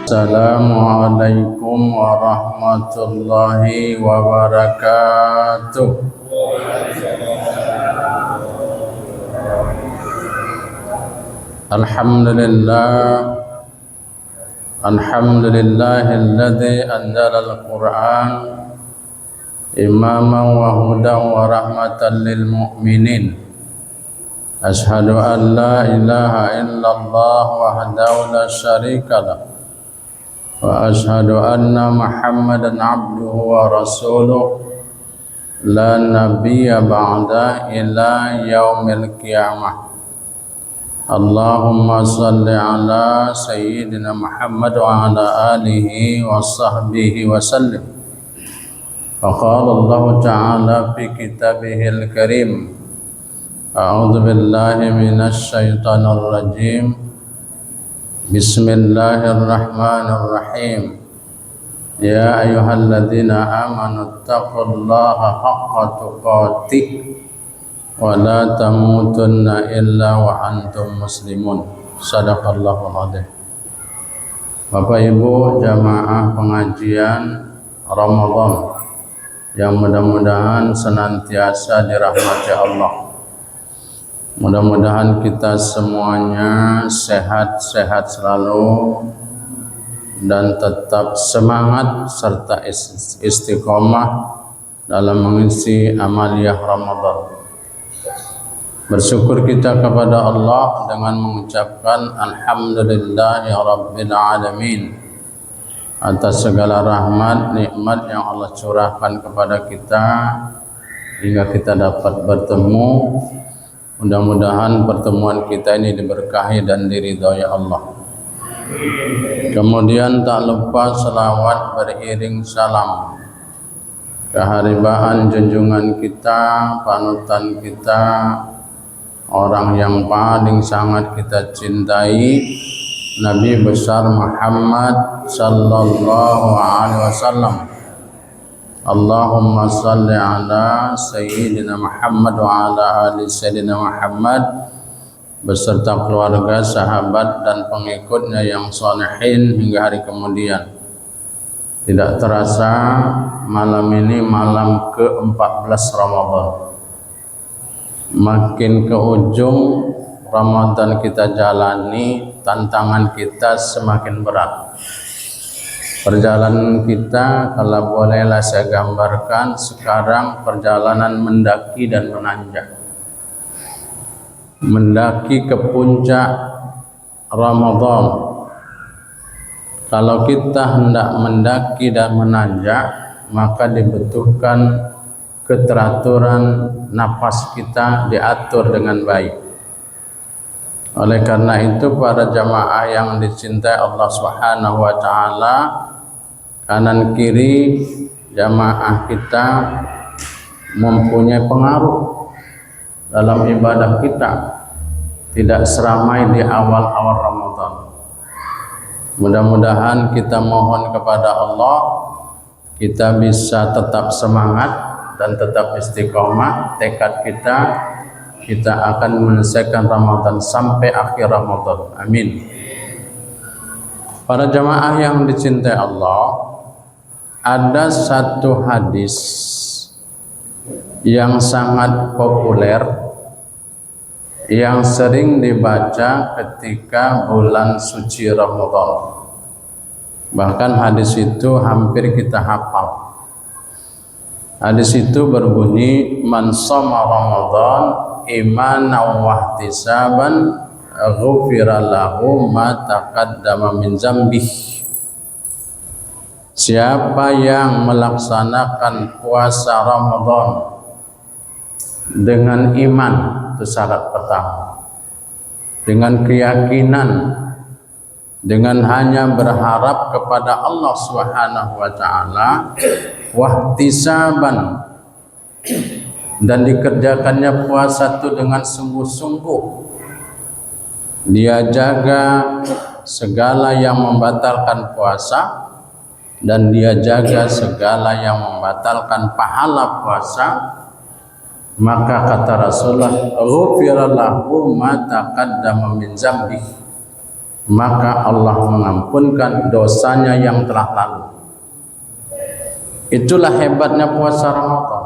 Assalamualaikum warahmatullahi wabarakatuh. Alhamdulillahilladzi anzala al-Qur'an imaman wa hudan wa rahmatan lil mu'minin. Ashhadu an la ilaha illallah wahdahu la syarika lah wa ashhadu anna Muhammadan abduhu wa rasuluh la nabiyya ba'da ila yaumil qiyamah. Allahumma salli ala sayyidina Muhammad wa ala alihi wa sahbihi wa sallim. Faqala Allah ta'ala fi kitabihil karim, a'udzu billahi minasy syaithanir rajim. Bismillahirrahmanirrahim. Ya ayyuhalladzina amanu taqullaha haqqa tuqatih wa la tamutunna illa wa antum muslimun. Shadaqallahul adzim. Bapak Ibu jamaah pengajian Ramadan yang mudah-mudahan senantiasa dirahmati Allah. Mudah-mudahan kita semuanya sehat-sehat selalu dan tetap semangat serta istiqomah dalam mengisi amaliyah Ramadan. Bersyukur kita kepada Allah dengan mengucapkan Alhamdulillahi Rabbil Alamin atas segala rahmat, nikmat yang Allah curahkan kepada kita hingga kita dapat bertemu. Mudah-mudahan pertemuan kita ini diberkahi dan diridhai Allah. Kemudian tak lupa selawat beriring salam keharibaan junjungan kita, panutan kita, orang yang paling sangat kita cintai, Nabi besar Muhammad sallallahu alaihi wasallam. Allahumma salli ala sayyidina Muhammad wa ala ali sayyidina Muhammad beserta keluarga, sahabat dan pengikutnya yang sholihin hingga hari kemudian. Tidak terasa malam ini malam ke-14 Ramadan. Makin ke ujung Ramadan kita jalani, tantangan kita semakin berat. Perjalanan kita, kalau bolehlah saya gambarkan sekarang, perjalanan mendaki dan menanjak. Mendaki ke puncak Ramadan. Kalau kita hendak mendaki dan menanjak, maka dibutuhkan keteraturan nafas kita diatur dengan baik. Oleh karena itu para jamaah yang dicintai Allah Subhanahu wa taala, kanan kiri jamaah kita mempunyai pengaruh dalam ibadah kita, tidak seramai di awal-awal Ramadan. Mudah-mudahan kita mohon kepada Allah kita bisa tetap semangat dan tetap istiqomah. Tekad kita akan menyelesaikan Ramadan sampai akhir Ramadan. Amin. Para jamaah yang dicintai Allah, ada satu hadis yang sangat populer yang sering dibaca ketika bulan suci Ramadan. Bahkan hadis itu hampir kita hafal. Hadis itu berbunyi, man shoma Ramadan imanan wa ihtisaban ghufira lahu ma taqaddama min dzambihi. Siapa yang melaksanakan puasa Ramadan dengan iman, itu syarat pertama, dengan keyakinan, dengan hanya berharap kepada Allah Subhanahu wa taala, wahtisaban, dan dikerjakannya puasa itu dengan sungguh-sungguh. Dia jaga segala yang membatalkan puasa dan dia jaga segala yang membatalkan pahala puasa, maka kata Rasulullah, ghufira lahu ma taqaddama min dzambihi, maka Allah mengampunkan dosanya yang telah lalu. Itulah hebatnya puasa Ramadan.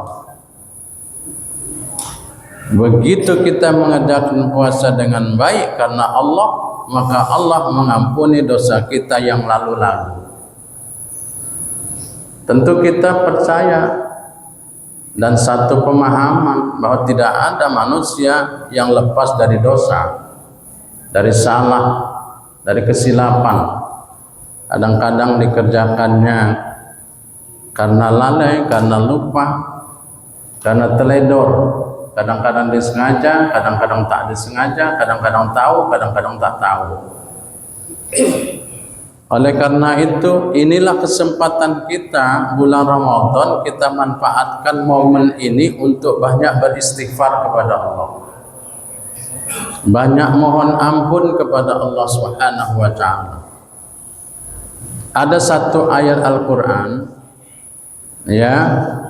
Begitu kita mengadakan puasa dengan baik karena Allah, maka Allah mengampuni dosa kita yang lalu-lalu. Tentu kita percaya dan satu pemahaman bahwa tidak ada manusia yang lepas dari dosa, dari salah, dari kesilapan. Kadang-kadang dikerjakannya karena lalai, karena lupa, karena teledor. Kadang-kadang disengaja, kadang-kadang tak disengaja, kadang-kadang tahu, kadang-kadang tak tahu. Oleh karena itu, inilah kesempatan kita bulan Ramadan, kita manfaatkan momen ini untuk banyak beristighfar kepada Allah. Banyak mohon ampun kepada Allah Subhanahu wa taala. Ada satu ayat Al-Qur'an, ya,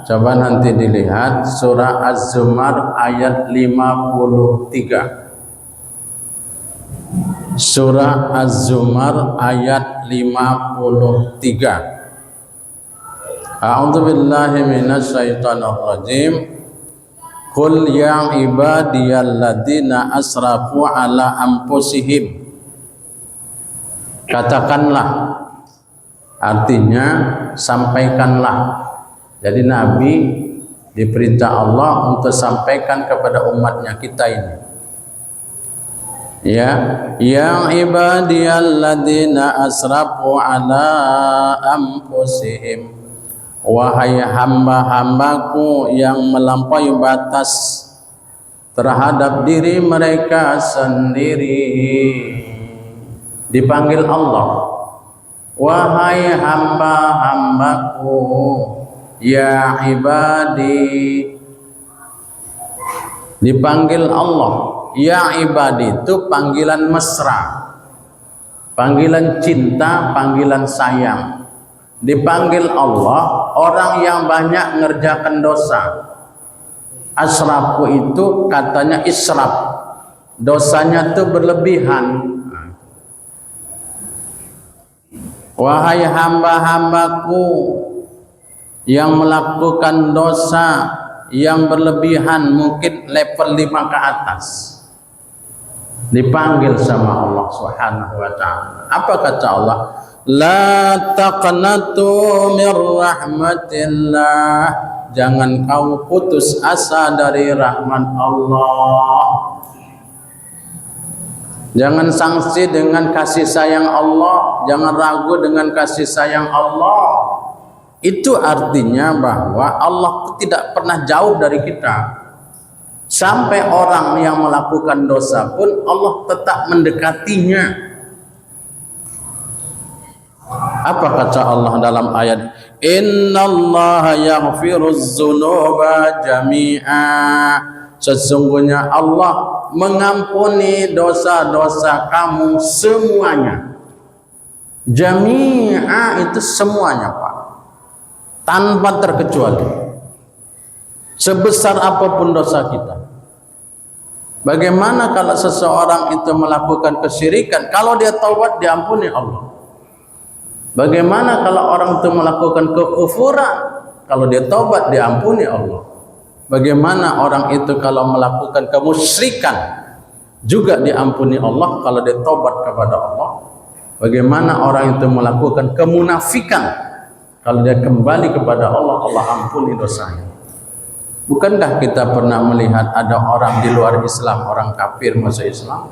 coba nanti dilihat surah Az-Zumar ayat 53. Surah Az-Zumar ayat 53. A'udzu billahi minasy syaithanir rajim. Qul ya ibadiyalladzina asrafu ala anfusihim. Katakanlah, artinya sampaikanlah. Jadi Nabi diperintah Allah untuk sampaikan kepada umatnya kita ini. Ya, yang ibadiyalladzina asrafu ala anfusihim, wahai hamba-hambaku yang melampaui batas terhadap diri mereka sendiri. Dipanggil Allah, wahai hamba-hambaku, ya ibadi. Dipanggil Allah, ya ibadi, itu panggilan mesra, panggilan cinta, panggilan sayang. Dipanggil Allah, orang yang banyak ngerjakan dosa. Asrafu itu katanya israf, dosanya itu berlebihan. Wahai hamba-hambaku yang melakukan dosa yang berlebihan, mungkin level 5 ke atas. Dipanggil sama Allah Subhanahu wa taala. Apa kata Allah? La taqnatu mir rahmatillah. Jangan kau putus asa dari rahmat Allah. Jangan sangsi dengan kasih sayang Allah, jangan ragu dengan kasih sayang Allah. Itu artinya bahwa Allah tidak pernah jauh dari kita. Sampai orang yang melakukan dosa pun Allah tetap mendekatinya. Apa kata Allah dalam ayat? Innallaha yaghfiruz dzunuba jami'a. Sesungguhnya Allah mengampuni dosa-dosa kamu semuanya. Jami'a itu semuanya, Pak, tanpa terkecuali. Sebesar apapun dosa kita. Bagaimana kalau seseorang itu melakukan kesyirikan? Kalau dia taubat, diampuni Allah. Bagaimana kalau orang itu melakukan kekufuran? Kalau dia taubat, diampuni Allah. Bagaimana orang itu kalau melakukan kemusyrikan? Juga diampuni Allah kalau dia taubat kepada Allah. Bagaimana orang itu melakukan kemunafikan? Kalau dia kembali kepada Allah, Allah ampuni dosanya. Bukankah kita pernah melihat ada orang di luar Islam, orang kafir masuk Islam?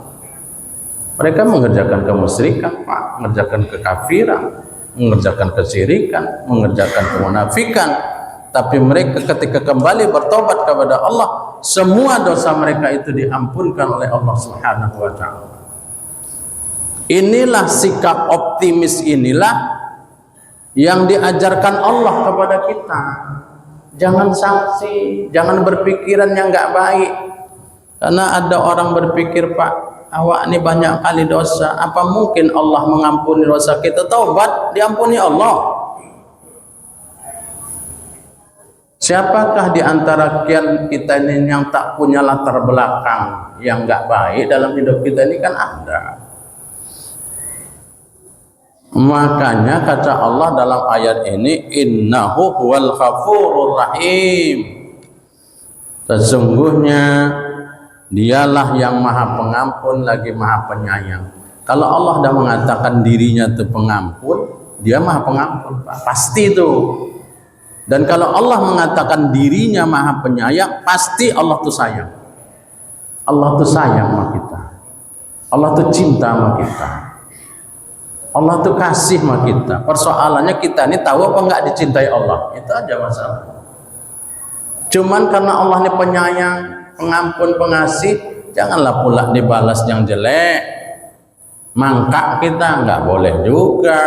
Mereka mengerjakan kemusyrikan, Pak, mengerjakan kekafiran, mengerjakan kesyirikan, mengerjakan kemunafikan. Tapi mereka ketika kembali bertobat kepada Allah, semua dosa mereka itu diampunkan oleh Allah Subhanahu wa taala. Inilah sikap optimis, inilah yang diajarkan Allah kepada kita. Jangan sanksi, jangan berpikiran yang enggak baik. Karena ada orang berpikir, Pak, awak ini banyak kali dosa, apa mungkin Allah mengampuni dosa kita? Taubat, diampuni Allah. Siapakah di antara kita ini yang tak punya latar belakang yang enggak baik dalam hidup kita ini? Kan ada. Makanya kata Allah dalam ayat ini, innahu huwal ghafurur rahim. Sesungguhnya dialah yang maha pengampun lagi maha penyayang. Kalau Allah sudah mengatakan dirinya itu pengampun, dia maha pengampun, Pak. Pasti itu. Dan kalau Allah mengatakan dirinya maha penyayang, pasti Allah itu sayang. Allah itu sayang sama kita. Allah itu cinta sama kita. Allah itu kasih sama kita. Persoalannya kita ini tahu apa enggak dicintai Allah. Itu aja masalah. Cuman karena Allah ini penyayang, pengampun, pengasih, janganlah pula dibalas yang jelek. Mangkak kita nggak boleh juga.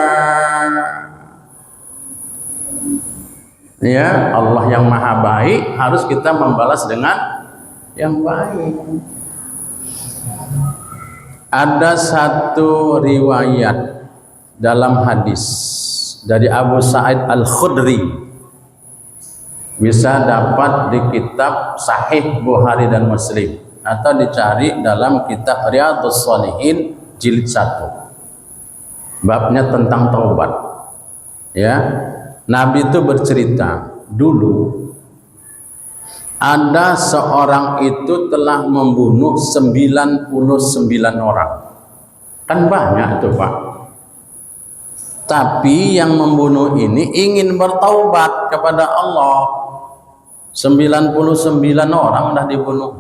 Ya, Allah yang maha baik harus kita membalas dengan yang baik. Ada satu riwayat dalam hadis dari Abu Sa'id Al-Khudri, bisa dapat di kitab Sahih Bukhari dan Muslim atau dicari dalam kitab Riyadhus Shalihin jilid 1, babnya tentang taubat. Ya, Nabi itu bercerita, dulu ada seorang itu telah membunuh 99 orang. Kan banyak itu, Pak. Tapi yang membunuh ini ingin bertaubat kepada Allah. 99 orang sudah dibunuh.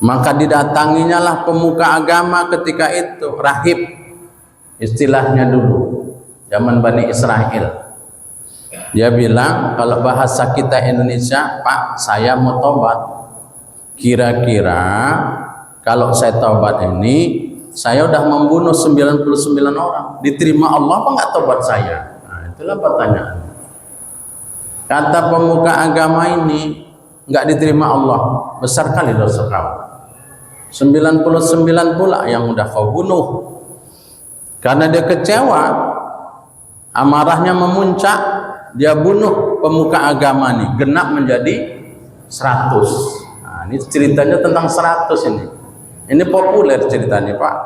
Maka didatanginya lah pemuka agama ketika itu, rahib istilahnya dulu, zaman Bani Israel. Dia bilang, kalau bahasa kita Indonesia, Pak, saya mau taubat. Kira-kira kalau saya taubat ini, saya udah membunuh 99 orang, diterima Allah apa enggak taubat saya? Nah, itulah pertanyaan. Kata pemuka agama ini, enggak diterima Allah, besar kali dosa kamu. 99 pula yang udah kau bunuh. Karena dia kecewa, amarahnya memuncak, dia bunuh pemuka agama nih, genap menjadi 100. Nah, ini ceritanya tentang 100 ini. Ini populer ceritanya, Pak.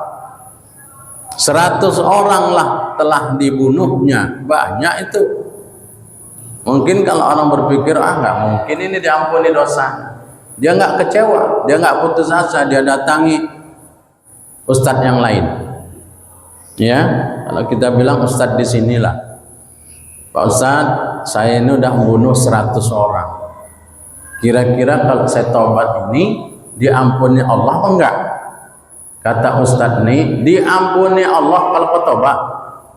100 orang lah telah dibunuhnya. Banyak itu. Mungkin kalau orang berpikir, nggak mungkin ini diampuni dosa. Dia nggak kecewa, dia nggak putus asa, dia datangi ustadz yang lain. Ya, kalau kita bilang ustadz di sinilah, Pak Ustadz, saya ini udah membunuh 100 orang. Kira-kira kalau saya taubat ini diampuni Allah apa enggak? Kata ustadz ini, diampuni Allah kalau bertobat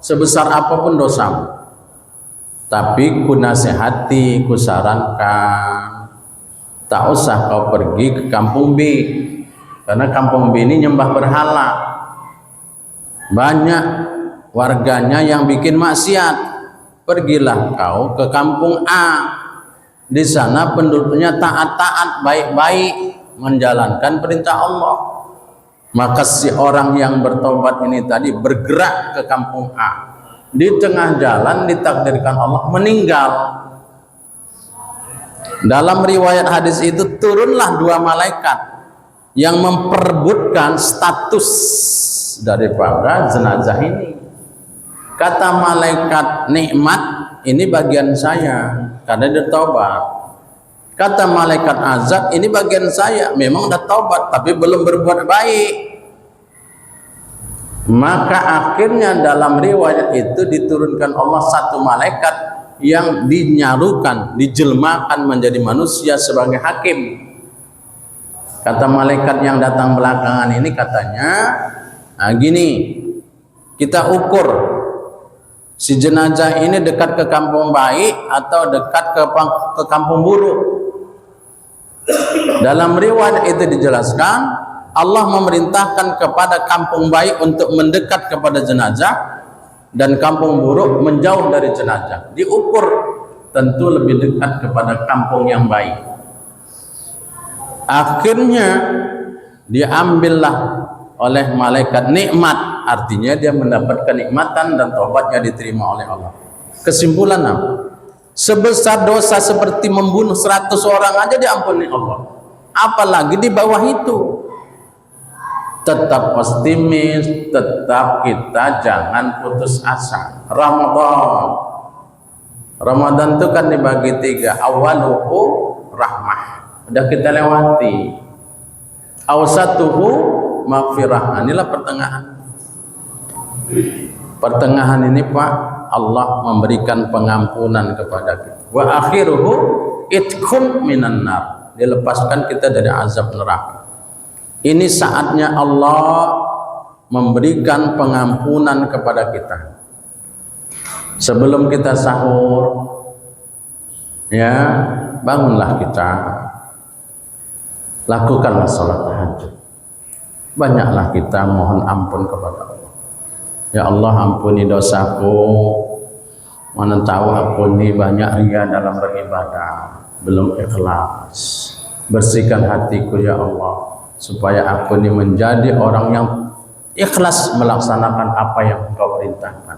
sebesar apapun dosamu. Tapi ku nasihati, ku sarankan, tak usah kau pergi ke kampung B, karena kampung B ini nyembah berhala. Banyak warganya yang bikin maksiat. Pergilah kau ke kampung A. Di sana penduduknya taat-taat, baik-baik, menjalankan perintah Allah. Maka si orang yang bertobat ini tadi bergerak ke kampung A. Di tengah jalan ditakdirkan Allah meninggal. Dalam riwayat hadis itu turunlah 2 malaikat yang memperebutkan status daripada jenazah ini. Kata malaikat nikmat, ini bagian saya karena dia taubat. Kata malaikat azab, ini bagian saya, memang udah taubat tapi belum berbuat baik. Maka akhirnya dalam riwayat itu diturunkan Allah 1 malaikat yang dinyarukan, dijelmakan menjadi manusia sebagai hakim. Kata malaikat yang datang belakangan ini katanya, nah gini, kita ukur si jenazah ini dekat ke kampung baik atau dekat ke kampung buruk. Dalam riwayat itu dijelaskan Allah memerintahkan kepada kampung baik untuk mendekat kepada jenazah dan kampung buruk menjauh dari jenazah. Diukur tentu lebih dekat kepada kampung yang baik. Akhirnya diambillah oleh malaikat nikmat, artinya dia mendapat kenikmatan dan taubatnya diterima oleh Allah. Kesimpulan apa? Sebesar dosa seperti membunuh 100 orang aja diampuni Allah, apalagi di bawah itu. tetap optimis, tetap kita jangan putus asa. Ramadan itu kan dibagi 3. Awaluhu rahmah, udah kita lewati. Awsatuhu maghfirah, inilah pertengahan. Pertengahan ini Pak, Allah memberikan pengampunan kepada kita. Wa akhiruhu itqun minan nar, dilepaskan kita dari azab neraka. Ini saatnya Allah memberikan pengampunan kepada kita. Sebelum kita sahur, ya, bangunlah kita, lakukanlah sholat tahajud. Banyaklah kita mohon ampun kepada Allah. Ya Allah, ampuni dosaku. Mana tahu aku ini banyak ria dalam beribadah, belum ikhlas. Bersihkan hatiku ya Allah, supaya aku ini menjadi orang yang ikhlas melaksanakan apa yang Engkau perintahkan.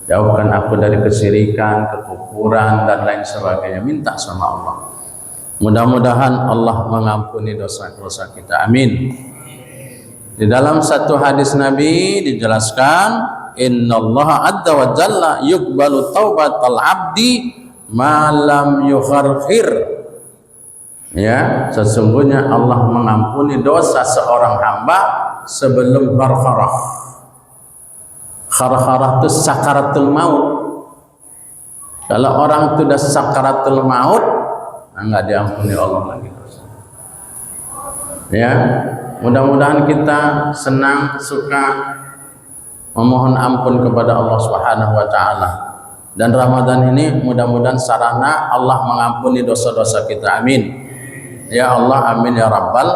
Jauhkan aku dari kesyirikan, kekufuran dan lain sebagainya. Minta sama Allah. Mudah-mudahan Allah mengampuni dosa-dosa kita. Amin. Di dalam satu hadis Nabi dijelaskan, innallaha azza wa jalla yuqbalu taubatal abdi ma lam yukharkhir. Ya, sesungguhnya Allah mengampuni dosa seorang hamba sebelum kharkharah. Kharkharah itu sakaratul maut. Kalau orang itu sudah sakaratul maut, enggak diampuni Allah lagi dosa. Ya, mudah-mudahan kita senang, suka memohon ampun kepada Allah Subhanahu wa taala. Dan Ramadan ini mudah-mudahan sarana Allah mengampuni dosa-dosa kita. Amin. Ya Allah, amin ya Rabbal.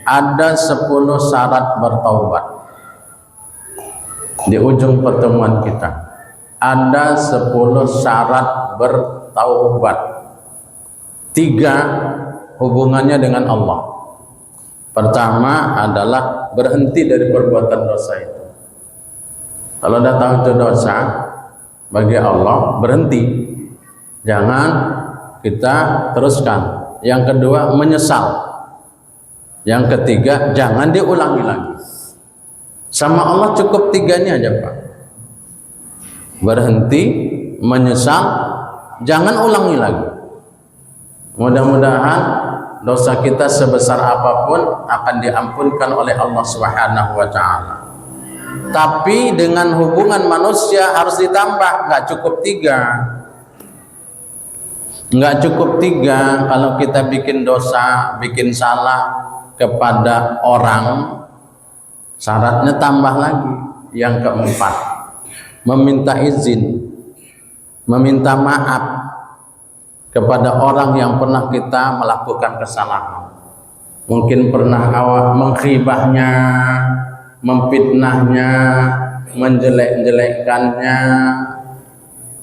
Ada 10 syarat bertaubat. Di ujung pertemuan kita ada 10 syarat bertaubat. 3 hubungannya dengan Allah. Pertama adalah berhenti dari perbuatan dosa itu. Kalau dah tahu itu dosa bagi Allah, berhenti. Jangan kita teruskan. Yang kedua, menyesal. Yang ketiga, jangan diulangi lagi. Sama Allah cukup 3 ini aja Pak. Berhenti, menyesal, jangan ulangi lagi. Mudah-mudahan dosa kita sebesar apapun akan diampunkan oleh Allah Subhanahu wa taala. Tapi dengan hubungan manusia harus ditambah, nggak cukup 3. Nggak cukup 3. Kalau kita bikin dosa, bikin salah kepada orang, syaratnya tambah lagi. Yang keempat, meminta izin, meminta maaf kepada orang yang pernah kita melakukan kesalahan. Mungkin pernah mengkhibahnya, memfitnahnya, menjelek-jelekkannya.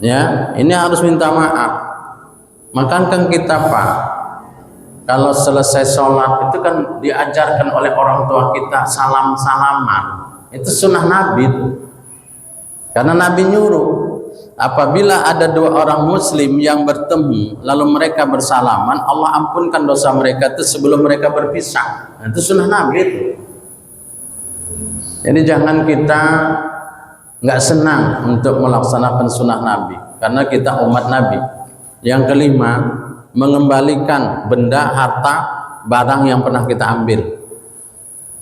Ya, ini harus minta maaf. Makankah kita Pak, kalau selesai sholat itu kan diajarkan oleh orang tua kita salam-salaman. Itu sunnah Nabi itu. Karena Nabi nyuruh, apabila ada 2 orang muslim yang bertemu lalu mereka bersalaman, Allah ampunkan dosa mereka itu sebelum mereka berpisah. Nah, itu sunnah Nabi itu. Jadi jangan kita nggak senang untuk melaksanakan sunnah Nabi, karena kita umat Nabi. Yang kelima, mengembalikan benda, harta, barang yang pernah kita ambil.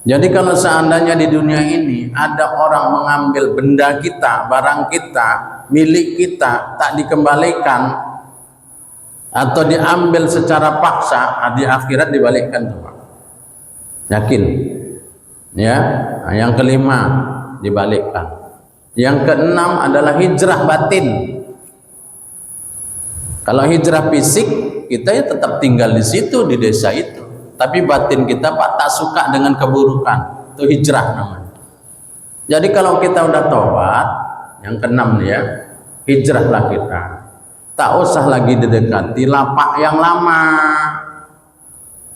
Jadi kalau seandainya di dunia ini ada orang mengambil benda kita, barang kita, milik kita, tak dikembalikan atau diambil secara paksa, di akhirat dibalikkan tuh Pak. Yakin? Ya. Nah, yang kelima dibalikkan. Yang keenam adalah hijrah batin. Kalau hijrah fisik, kita ya tetap tinggal di situ, di desa itu. Tapi batin kita Pak tak suka dengan keburukan. Itu hijrah namanya. Jadi kalau kita udah tobat, yang keenam nih ya, hijrahlah kita. Tak usah lagi didekati lapak yang lama.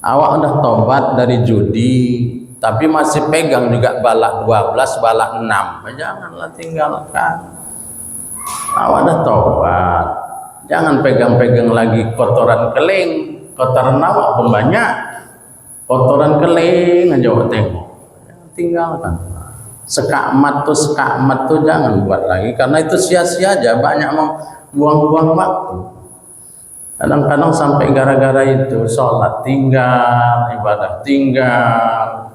Awak udah tobat dari judi, tapi masih pegang juga balak 12, balak 6. Janganlah tinggalkan. Awak udah tobat. Jangan pegang-pegang lagi kotoran keling. Kotoran awak pun banyak. Kotoran keling aja awak tengok. tinggalkan. Sekakmat tuh jangan buat lagi, karena itu sia-sia aja, banyak buang-buang waktu. Kadang-kadang sampai gara-gara itu sholat tinggal, ibadah tinggal.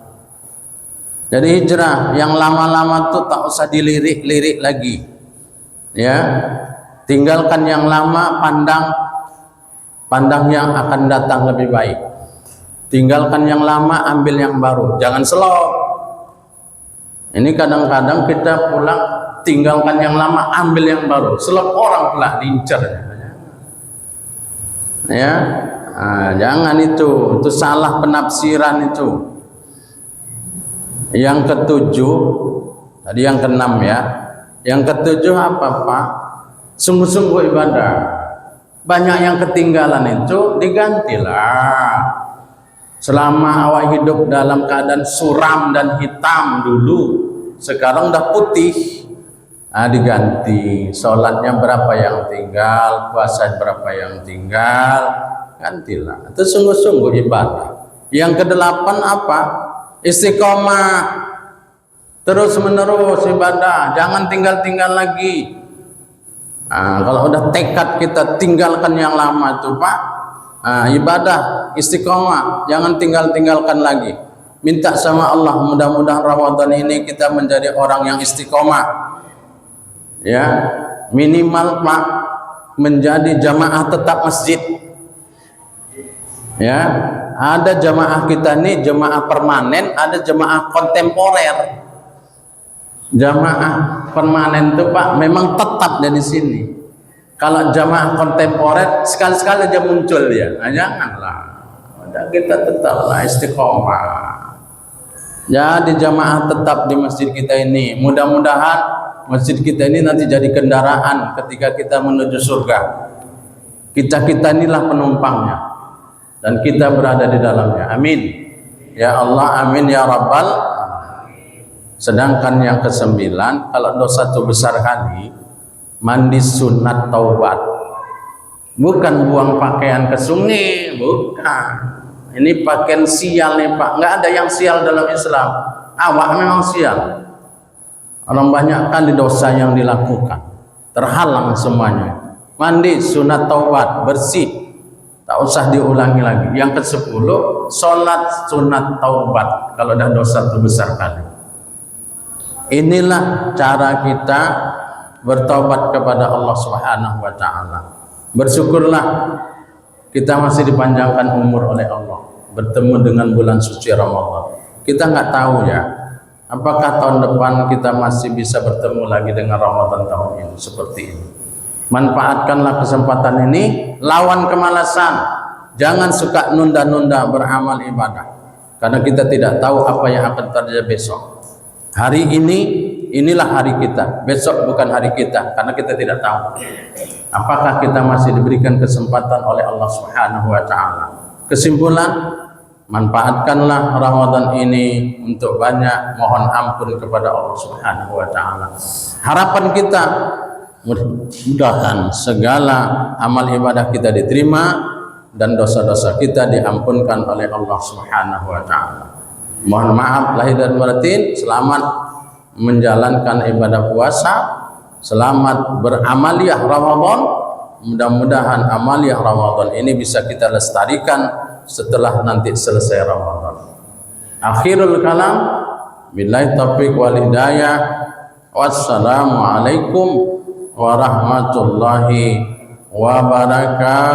Jadi hijrah yang lama-lama tuh tak usah dilirik-lirik lagi, ya. Tinggalkan yang lama, pandang yang akan datang lebih baik. Tinggalkan yang lama, ambil yang baru, jangan slow. Ini kadang-kadang kita pulang, tinggalkan yang lama, ambil yang baru. Selok orang pula diincar. Ya, jangan itu salah penafsiran itu. Yang ketujuh, tadi yang keenam ya. Yang ketujuh apa Pak? Sungguh-sungguh ibadah. Banyak yang ketinggalan itu digantilah. Selama awak hidup dalam keadaan suram dan hitam dulu, sekarang udah putih, diganti. Sholatnya berapa yang tinggal, puasa berapa yang tinggal, gantilah. Itu sungguh-sungguh ibadah. Yang kedelapan apa? Istiqomah, terus menerus ibadah, jangan tinggal-tinggal lagi. Kalau udah tekad kita tinggalkan yang lama itu Pak, ibadah istiqomah, jangan tinggalkan lagi. Minta sama Allah, mudah-mudahan Ramadan ini kita menjadi orang yang istiqomah, ya. Minimal Pak, menjadi jamaah tetap masjid, ya. Ada jamaah kita nih jamaah permanen, ada jamaah kontemporer. Jamaah permanen itu Pak memang tetap dari sini. Kalau jamaah kontemporer sekali-sekali aja muncul dia, janganlah. Kita tetaplah istiqomah. Jadi jamaah tetap di masjid kita ini. Mudah-mudahan masjid kita ini nanti jadi kendaraan ketika kita menuju surga. Kita inilah penumpangnya, dan kita berada di dalamnya. Amin. Ya Allah, amin ya Rabbal. Sedangkan yang kesembilan, kalau dosa itu besar kali, mandi sunat taubat. Bukan buang pakaian ke sungai, bukan. Ini pakaian sial nih Pak. Nggak ada yang sial dalam Islam. Awak memang sial. Orang banyak kan di dosa yang dilakukan, terhalang semuanya. Mandi sunat taubat, bersih, tak usah diulangi lagi. Yang ke-10, sholat sunat taubat kalau dah dosa itu besar kali. Inilah cara kita bertobat kepada Allah Subhanahu wa taala. Bersyukurlah kita masih dipanjangkan umur oleh Allah, bertemu dengan bulan suci Ramadan. Kita nggak tahu ya, apakah tahun depan kita masih bisa bertemu lagi dengan Ramadan tahun ini seperti ini. Manfaatkanlah kesempatan ini, lawan kemalasan. Jangan suka nunda-nunda beramal ibadah, karena kita tidak tahu apa yang akan terjadi besok. Hari ini, inilah hari kita. Besok bukan hari kita, karena kita tidak tahu apakah kita masih diberikan kesempatan oleh Allah Subhanahu wa taala. Kesimpulan, manfaatkanlah Ramadan ini untuk banyak mohon ampun kepada Allah Subhanahu wa taala. Harapan kita, mudah-mudahan segala amal ibadah kita diterima dan dosa-dosa kita diampunkan oleh Allah Subhanahu wa taala. Mohon maaf lahir dan batin. Selamat menjalankan ibadah puasa, selamat beramaliyah Ramadan. Mudah-mudahan amaliyah Ramadan ini bisa kita lestarikan setelah nanti selesai Ramadan. Akhirul kalam, billahi taufiq wal hidayah. Wassalamualaikum warahmatullahi wabarakatuh.